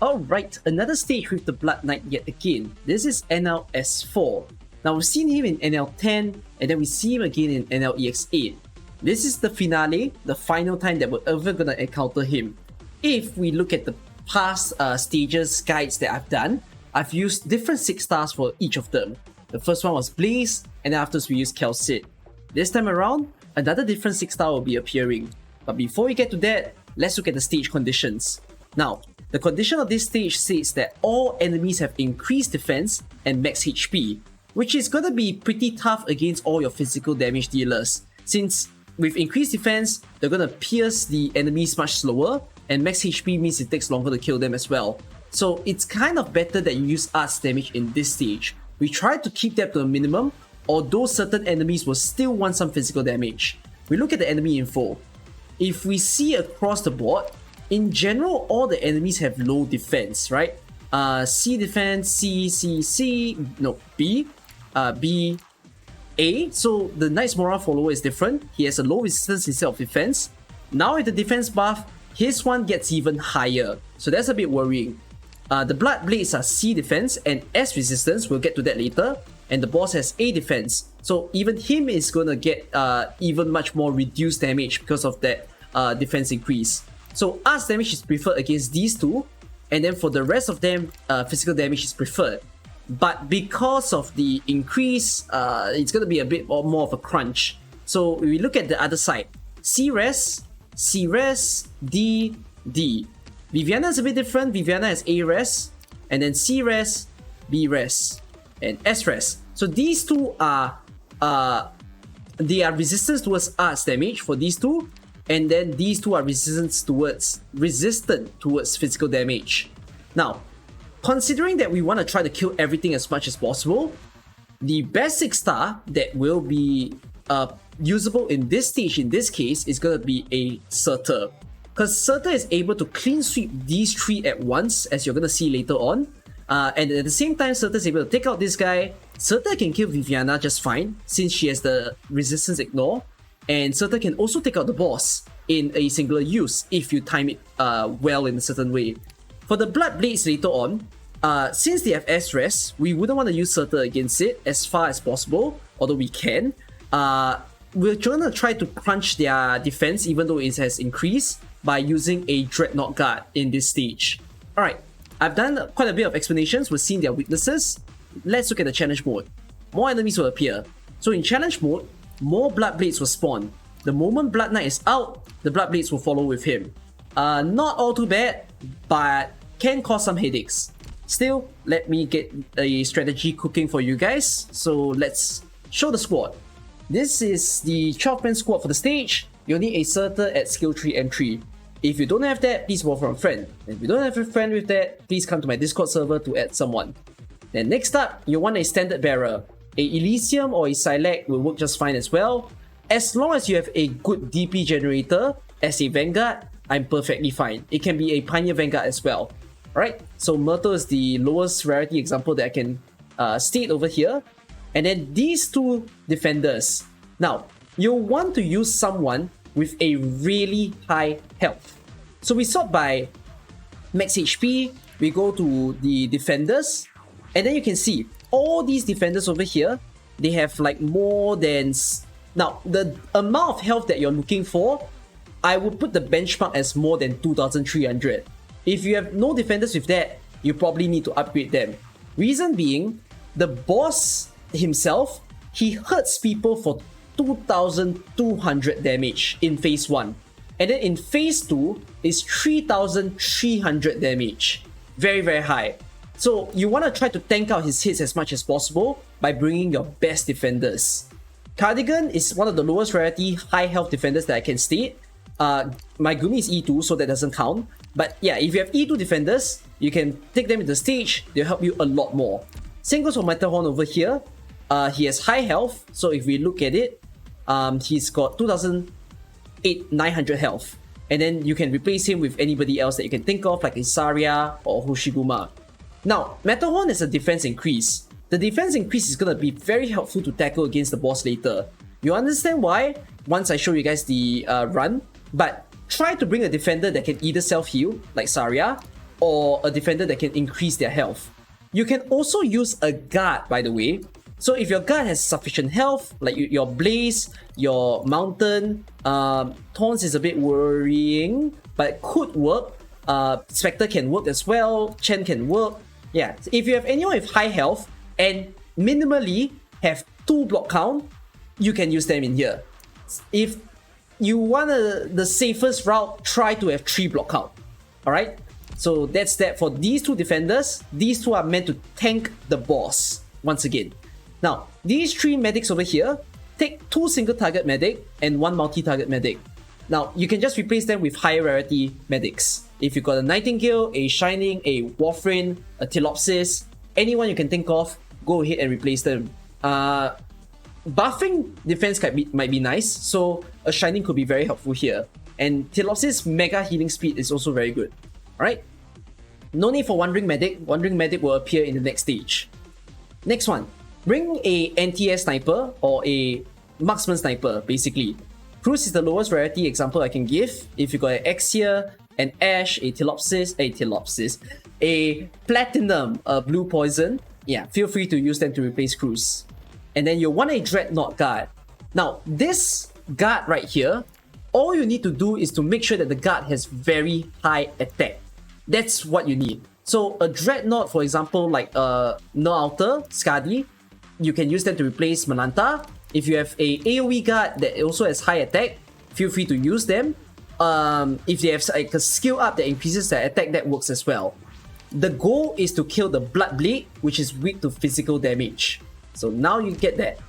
Alright, another stage with the Blood Knight yet again. This is NL-S-4. Now we've seen him in NL-10, and then we see him again in NL-EX-8. This is the finale, the final time that we're ever gonna encounter him. If we look at the past stages guides that I've done, I've used different 6 stars for each of them. The first one was Blaze, and then afterwards we used Calcid. This time around, another different 6 star will be appearing. But before we get to that, let's look at the stage conditions. Now, the condition of this stage states that all enemies have increased defense and max HP, which is gonna be pretty tough against all your physical damage dealers, since with increased defense, they're gonna pierce the enemies much slower, and max HP means it takes longer to kill them as well. So it's kind of better that you use arts damage in this stage. We try to keep that to a minimum, although certain enemies will still want some physical damage. We look at the enemy info. If we see across the board, in general, all the enemies have low defense, right? C defense, B, B, A. So the Knight's Moral follower is different. He has a low resistance instead of defense. Now with the defense buff, his one gets even higher. So that's a bit worrying. The Blood Blades are C defense and S resistance, we'll get to that later. And the boss has A defense. So even him is gonna get even much more reduced damage because of that defense increase. So arts damage is preferred against these two, and then for the rest of them, physical damage is preferred. But because of the increase, it's gonna be a bit more of a crunch. So we look at the other side. C-Res, C-Res, D, D. Viviana is a bit different. Viviana has A-Res, and then C-Res, B-Res, and S-Res. So these two are they are resistant towards arts damage for these two, and then these two are resistant towards physical damage. Now, considering that we want to try to kill everything as much as possible, the best 6 star that will be usable in this stage, in this case, is going to be a Surtur. Because Surtur is able to clean sweep these 3 at once, as you're going to see later on. And at the same time, Surtur is able to take out this guy. Surtur can kill Viviana just fine, since she has the resistance ignore. And Surtur can also take out the boss in a singular use if you time it well in a certain way. For the Blood Blades later on, since they have S-Res, we wouldn't want to use Surtur against it as far as possible, although we can. We're gonna try to crunch their defense even though it has increased by using a Dreadnought Guard in this stage. Alright, I've done quite a bit of explanations, we've seen their weaknesses. Let's look at the challenge mode. More enemies will appear. So in challenge mode, more Blood Blades will spawn. The moment Blood Knight is out, the Blood Blades will follow with him. Not all too bad, but can cause some headaches. Still, let me get a strategy cooking for you guys. So let's show the squad. This is the 12-man squad for the stage. You need a Surtur at skill 3 and 3. If you don't have that, please borrow from a friend. If you don't have a friend with that, please come to my Discord server to add someone. Then next up, you want a standard bearer. A Elysium or a Silac will work just fine as well. As long as you have a good DP generator as a Vanguard, I'm perfectly fine. It can be a Pioneer Vanguard as well. Alright, so Myrtle is the lowest rarity example that I can state over here. And then these 2 defenders. Now, you'll want to use someone with a really high health. So we sort by max HP, we go to the defenders, and then you can see all these defenders over here, they have like more than... Now, the amount of health that you're looking for, I would put the benchmark as more than 2,300. If you have no defenders with that, you probably need to upgrade them. Reason being, the boss himself, he hurts people for 2,200 damage in phase 1. And then in phase 2 is 3,300 damage. Very, very high. So you want to try to tank out his hits as much as possible by bringing your best defenders. Cardigan is one of the lowest rarity high health defenders that I can state. My Gumi is E2, so that doesn't count. But yeah, if you have E2 defenders, you can take them into the stage, they'll help you a lot more. Same goes for Matterhorn over here. He has high health, so if we look at it, he's got 2,900 health. And then you can replace him with anybody else that you can think of, like Isaria or Hoshiguma. Now, Matterhorn has a defense increase. The defense increase is going to be very helpful to tackle against the boss later. You understand why once I show you guys the run, but try to bring a defender that can either self-heal, like Saria, or a defender that can increase their health. You can also use a guard, by the way. So if your guard has sufficient health, like your Blaze, your Mountain, Taunts is a bit worrying, but could work. Spectre can work as well, Chen can work. Yeah, if you have anyone with high health and minimally have 2 block count, you can use them in here. If you want the safest route, try to have 3 block count. Alright? So that's that for these 2 defenders. These 2 are meant to tank the boss once again. Now, these 3 medics over here, take 2 single target medic and 1 multi-target medic. Now, you can just replace them with higher rarity medics. If you've got a Nightingale, a Shining, a Warframe, a Telopsis, anyone you can think of, go ahead and replace them. Buffing defense might be nice, so a Shining could be very helpful here. And Telopsis' mega healing speed is also very good. Alright? No need for Wandering Medic. Wandering Medic will appear in the next stage. Next one. Bring a NTS Sniper or a Marksman Sniper, basically. Cruise is the lowest rarity example I can give. If you got an X here, an Ash, a Platinum, a Blue Poison, yeah, feel free to use them to replace Cruise. And then you want a Dreadnought Guard. Now, this guard right here, all you need to do is to make sure that the guard has very high attack. That's what you need. So a Dreadnought, for example, like NL-S-4, Skadi, you can use them to replace Mananta. If you have a AoE guard that also has high attack, feel free to use them. If they have like a skill up that increases their attack, that works as well. The goal is to kill the Bloodblade, which is weak to physical damage. So now you get that.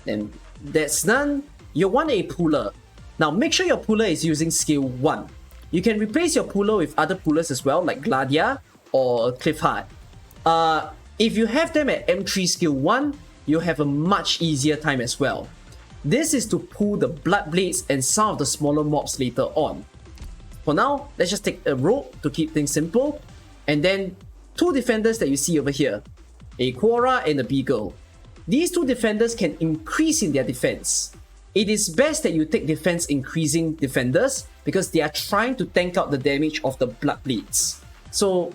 Then that's done. You want a Puller. Now make sure your Puller is using skill 1. You can replace your Puller with other Pullers as well, like Gladia or Cliffheart. If you have them at M3 skill 1, you'll have a much easier time as well. This is to pull the Bloodblades and some of the smaller mobs later on. For now, let's just take a rope to keep things simple. And then 2 defenders that you see over here, a Quora and a Beagle. These 2 defenders can increase in their defense. It is best that you take defense increasing defenders because they are trying to tank out the damage of the Bloodblades. So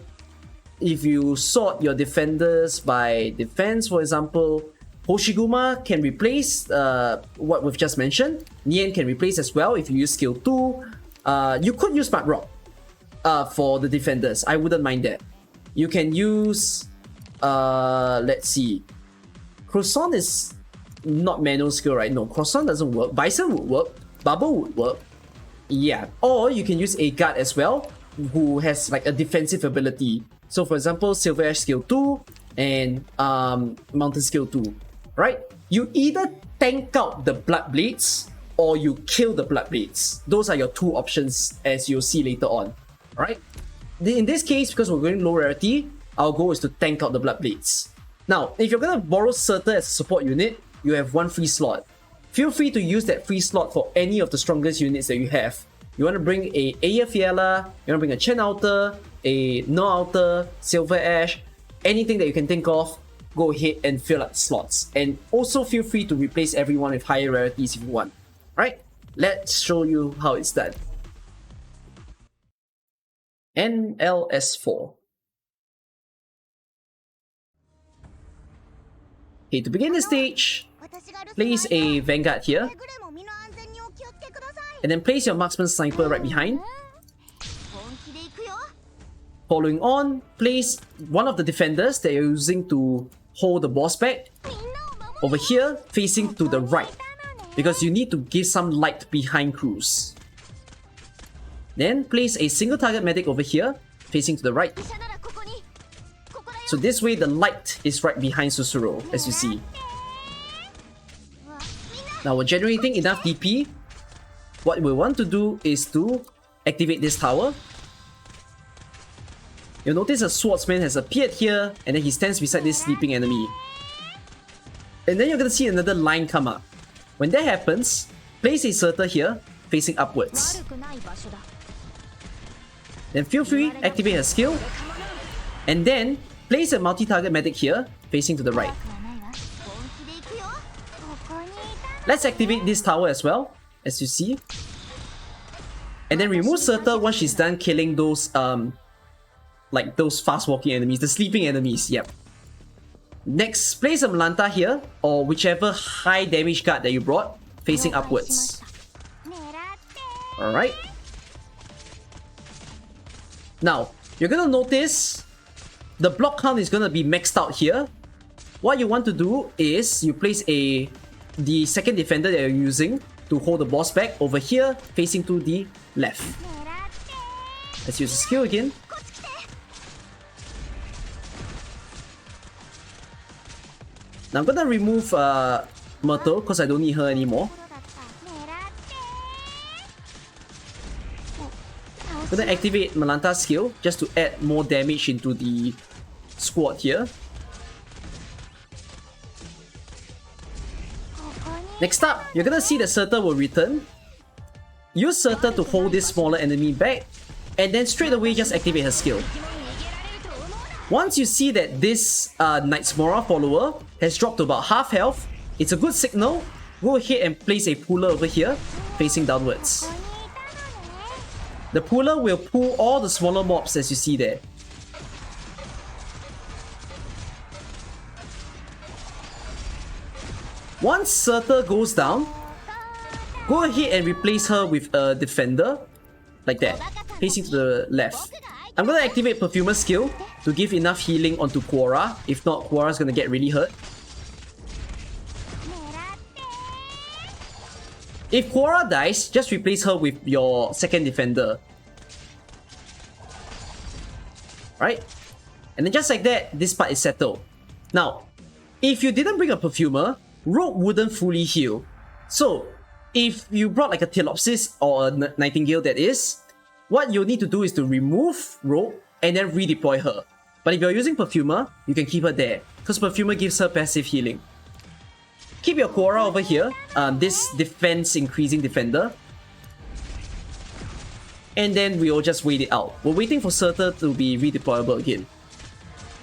if you sort your defenders by defense, for example, Hoshiguma can replace what we've just mentioned. Nien can replace as well if you use skill 2. You could use Smart Rock for the defenders. I wouldn't mind that. You can use, let's see. Croissant is not manual skill, right? No, Croissant doesn't work. Bison would work. Bubble would work. Yeah. Or you can use a guard as well, who has like a defensive ability. So for example, Silver Ash skill 2 and Mountain skill 2. Right? You either tank out the Bloodblades or you kill the Bloodblades. Those are your 2 options as you'll see later on. Alright? In this case, because we're going low rarity, our goal is to tank out the Bloodblades. Now, if you're going to borrow Surtur as a support unit, you have 1 free slot. Feel free to use that free slot for any of the strongest units that you have. You want to bring a Aya Fiala, you want to bring a Chen Outer, a No Outer, Silver Ash, anything that you can think of, go ahead and fill up slots. And also feel free to replace everyone with higher rarities if you want. Alright, let's show you how it's done. NL-S-4. Okay, to begin the stage, place a Vanguard here. And then place your Marksman Sniper right behind. Following on, place one of the defenders that you're using to hold the boss back over here, facing to the right, because you need to give some light behind Cruz. Then place a single target medic over here, facing to the right. So this way the light is right behind Susuro, as you see. Now we're generating enough DP. What we want to do is to activate this tower. You'll notice a swordsman has appeared here, and then he stands beside this sleeping enemy. And then you're gonna see another line come up. When that happens, place a Surtur here, facing upwards. Then feel free, activate her skill. And then, place a multi-target medic here, facing to the right. Let's activate this tower as well, as you see. And then remove Surtur once she's done killing those like those fast-walking enemies, the sleeping enemies, yep. Next, place a Malanta here, or whichever high damage card that you brought, facing upwards. Alright. Now, you're gonna notice the block count is gonna be maxed out here. What you want to do is you place the second defender that you're using to hold the boss back over here, facing to the left. Let's use the skill again. Now I'm gonna remove Myrtle because I don't need her anymore. I'm gonna activate Malanta's skill just to add more damage into the squad here. Next up, you're gonna see that Surtur will return. Use Surtur to hold this smaller enemy back, and then straight away just activate her skill. Once you see that this Knight's Mora follower has dropped to about half health, it's a good signal. Go ahead and place a puller over here, facing downwards. The puller will pull all the smaller mobs as you see there. Once Surtur goes down, go ahead and replace her with a defender, like that, facing to the left. I'm gonna activate Perfumer's skill to give enough healing onto Quora. If not, Quora's gonna get really hurt. If Quora dies, just replace her with your second defender. Right? And then just like that, this part is settled. Now, if you didn't bring a Perfumer, Rogue wouldn't fully heal. So, if you brought like a Telopsis or a Nightingale that is, what you'll need to do is to remove Rogue and then redeploy her. But if you're using Perfumer, you can keep her there, because Perfumer gives her passive healing. Keep your Quora over here, this defense increasing defender. And then we'll just wait it out. We're waiting for Surtur to be redeployable again.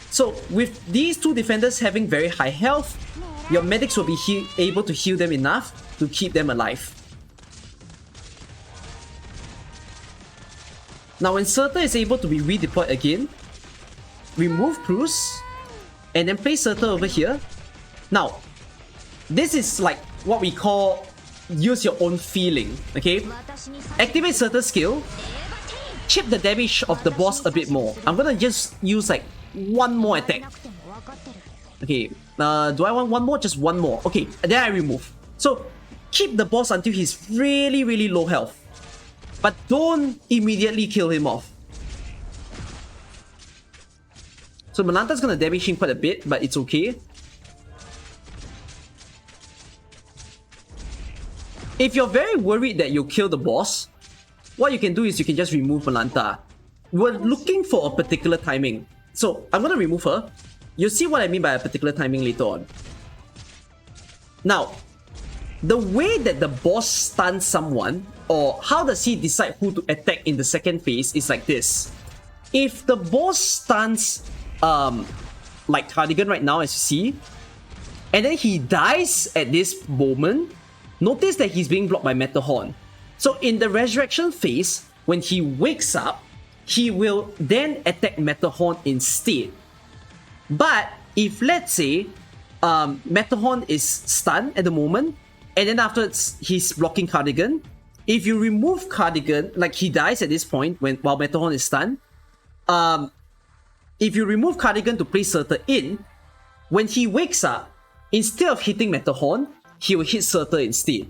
So with these two defenders having very high health, your medics will be able to heal them enough to keep them alive. Now when Surtur is able to be redeployed again, remove Cruz, and then place Surtur over here. Now, this is like what we call use your own feeling, okay? Activate Surtur's skill, chip the damage of the boss a bit more. I'm gonna just use like one more attack. Okay, do I want one more? Just one more. Okay, then I remove. So, keep the boss until he's really, really low health. But don't immediately kill him off. So Malanta's gonna damage him quite a bit, but it's okay. If you're very worried that you'll kill the boss, what you can do is you can just remove Malanta. We're looking for a particular timing. So I'm gonna remove her. You'll see what I mean by a particular timing later on. Now, the way that the boss stuns someone, or how does he decide who to attack in the second phase, is like this. If the boss stuns like Cardigan right now, as you see, and then he dies at this moment, notice that he's being blocked by Matterhorn. So in the resurrection phase, when he wakes up, he will then attack Matterhorn instead. But if, let's say, Matterhorn is stunned at the moment, and then afterwards he's blocking Cardigan, if you remove Cardigan, like he dies at this point while Matterhorn is stunned, if you remove Cardigan to place Surtur in, when he wakes up, instead of hitting Matterhorn, he will hit Surtur instead.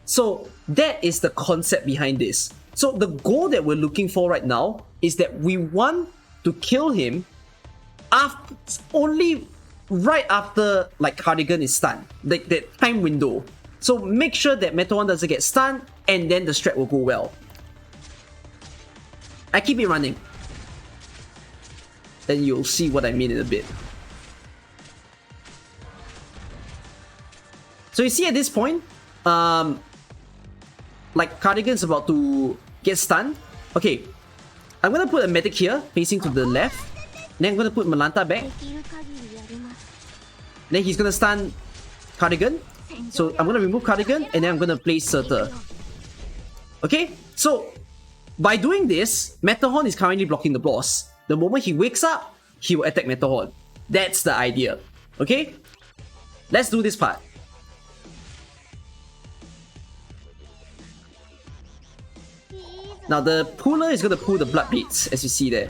So that is the concept behind this. So the goal that we're looking for right now is that we want to kill him only right after like Cardigan is stunned, like that time window. So make sure that Matterhorn doesn't get stunned, and then the strat will go well. I keep it running. Then you'll see what I mean in a bit. So you see at this point, like Cardigan's about to get stunned. Okay, I'm gonna put a medic here, facing to the left. Then I'm gonna put Malanta back. Then he's gonna stun Cardigan. So I'm gonna remove Cardigan, and then I'm gonna place Surtur. Okay, so by doing this, Matterhorn is currently blocking the boss. The moment he wakes up, he will attack Metal That's the idea. Okay? Let's do this part. Now the puller is going to pull the blood beads, as you see there.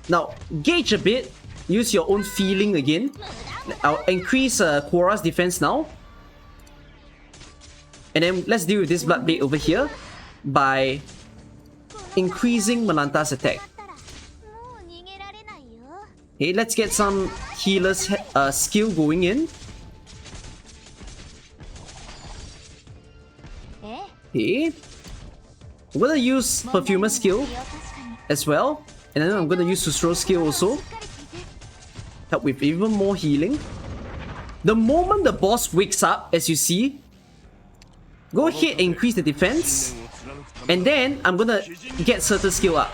Now, gauge a bit. Use your own feeling again. I'll increase Quora's defense now. And then let's deal with this blood blade over here by increasing Melanta's attack. Okay, let's get some healer's skill going in. Okay. I'm gonna use Perfumer's skill as well. And then I'm gonna use Susuro's skill also. Help with even more healing. The moment the boss wakes up, as you see, go ahead and increase the defense. And then I'm gonna get certain skill up.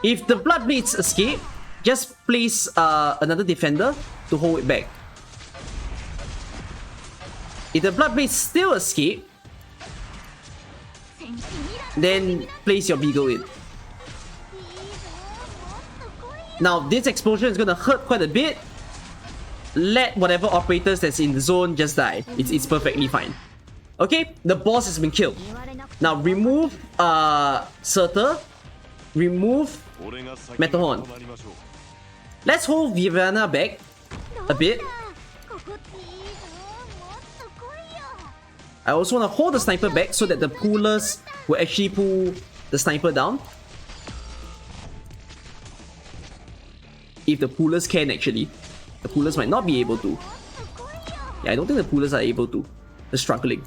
If the blood blades escape, just place another defender to hold it back. If the blood blades still escape, then place your beagle in. Now this explosion is gonna hurt quite a bit. Let whatever operators that's in the zone just die. It's perfectly fine. Okay, the boss has been killed. Now remove Surtur. Remove Metal Let's hold Viviana back a bit. I also want to hold the sniper back so that the pullers will actually pull the sniper down. If the pullers can actually. The pullers might not be able to. Yeah, I don't think the pullers are able to. They're struggling.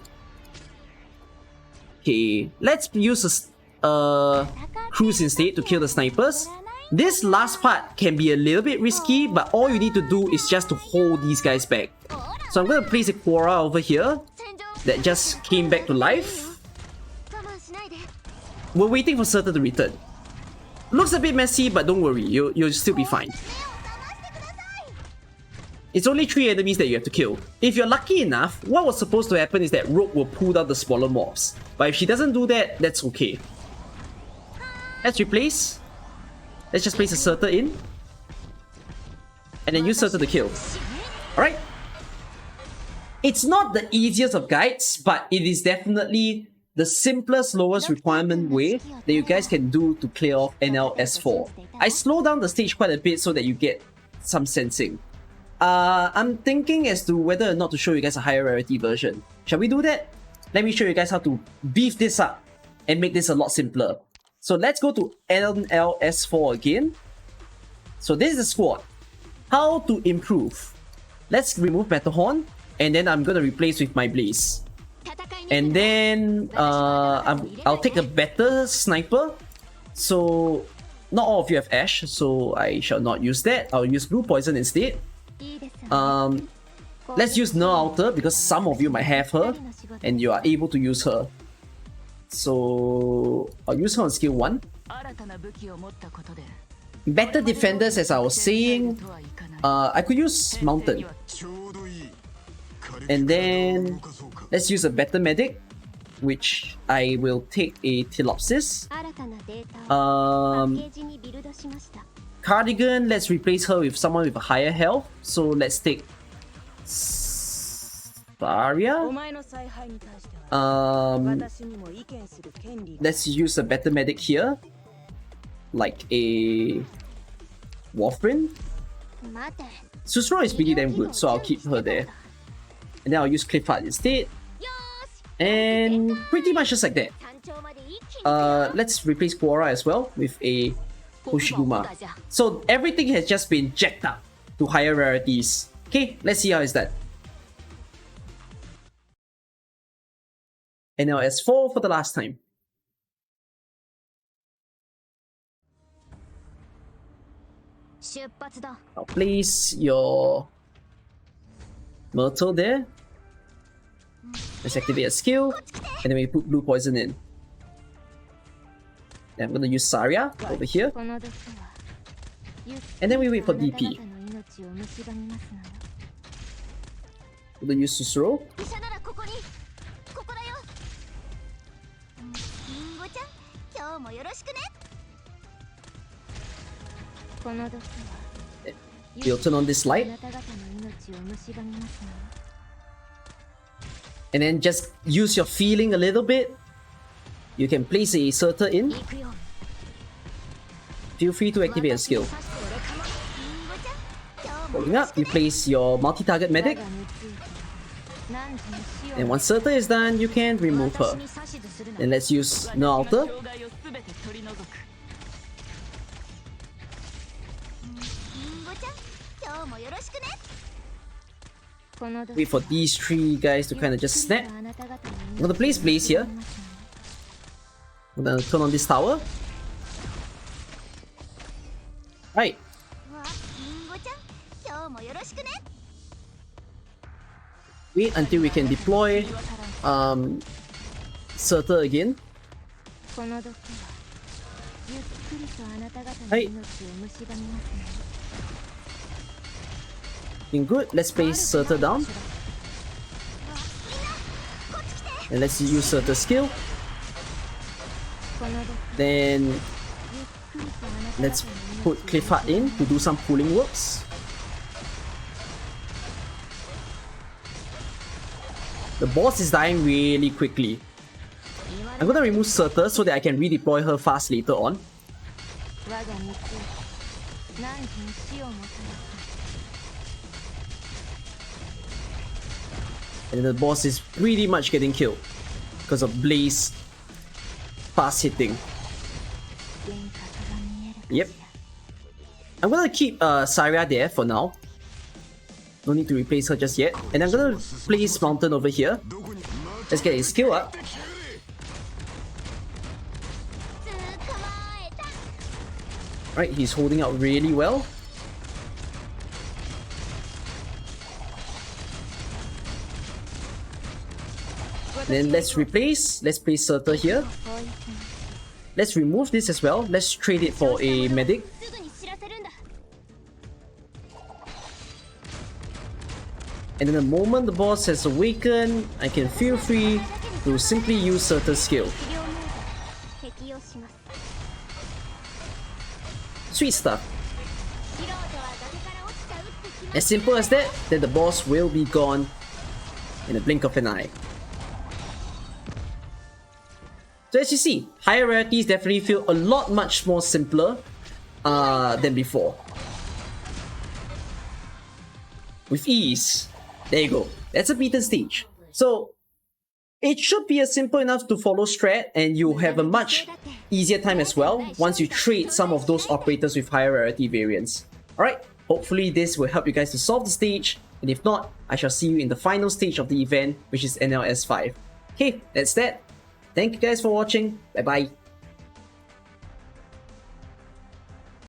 Okay, let's use a cruise instead to kill the snipers. This last part can be a little bit risky, but all you need to do is just to hold these guys back. So I'm going to place a Quora over here that just came back to life. We're waiting for Surtur to return. Looks a bit messy, but don't worry, you'll still be fine. It's only 3 enemies that you have to kill. If you're lucky enough, what was supposed to happen is that Rogue will pull down the smaller mobs. But if she doesn't do that, that's okay. Let's replace. Let's just place a Surtur in. And then use Surtur to kill. Alright? It's not the easiest of guides, but it is definitely the simplest, lowest requirement way that you guys can do to clear off NL-S-4. I slow down the stage quite a bit so that you get some sensing. I'm thinking as to whether or not to show you guys a higher rarity version. Shall we do that? Let me show you guys how to beef this up and make this a lot simpler. So let's go to NL-S-4 again. So this is the squad. How to improve. Let's remove Matterhorn, and then I'm gonna replace with my Blaze. And then I'll take a better sniper. So not all of you have Ash, so I shall not use that. I'll use Blue Poison instead. Let's use NL-Alter because some of you might have her and you are able to use her. So I'll use her on skill 1. Better defenders, as I was saying, I could use Mountain. And then let's use a better medic, which I will take a Telopsis. Cardigan, let's replace her with someone with a higher health. So let's take Saria. Let's use a better medic here, like a Warfrin. Susuro is pretty damn good, so I'll keep her there. And then I'll use Cliffheart instead. And pretty much just like that. Let's replace Quora as well with a Hoshiguma. So everything has just been jacked up to higher rarities. Okay, let's see how it's done. NL-S-4 for the last time. Now place your Myrtle there. Let's activate a skill, and then we put Blue Poison in. Then I'm gonna use Saria over here. And then we wait for DP. I'm gonna use Susuro. You'll turn on this light. And then just use your feeling a little bit. You can place a Surtur in. Feel free to activate a skill. Holding up, you place your multi-target medic. And once Surtur is done, you can remove her. Then let's use NL-Alter. Wait for these three guys to kind of just snap. I'm gonna place Blaze here. I'm gonna turn on this tower. Right. Wait until we can deploy Surtur again. Right. Looking good. Let's place Surtur down. And let's use Surtur's skill. Then let's put Cliffheart in to do some pulling works. The boss is dying really quickly. I'm gonna remove Surtur so that I can redeploy her fast later on. And the boss is pretty much getting killed because of Blaze fast hitting. Yep. I'm gonna keep Syria there for now. No need to replace her just yet. And I'm gonna place Mountain over here. Let's get his skill up. Right, he's holding out really well. Then let's place Surtur here. Let's remove this as well. Let's trade it for a medic. And then the moment the boss has awakened, I can feel free to simply use Surtur's skill. Sweet stuff. As simple as that, then the boss will be gone in a blink of an eye. So as you see, higher rarities definitely feel a lot much more simpler than before. With ease. There you go. That's a beaten stage. So it should be a simple enough to follow strat, and you have a much easier time as well once you trade some of those operators with higher rarity variants. Alright, hopefully this will help you guys to solve the stage, and if not, I shall see you in the final stage of the event, which is NL-S-5. Okay, that's that. Thank you guys for watching. Bye bye.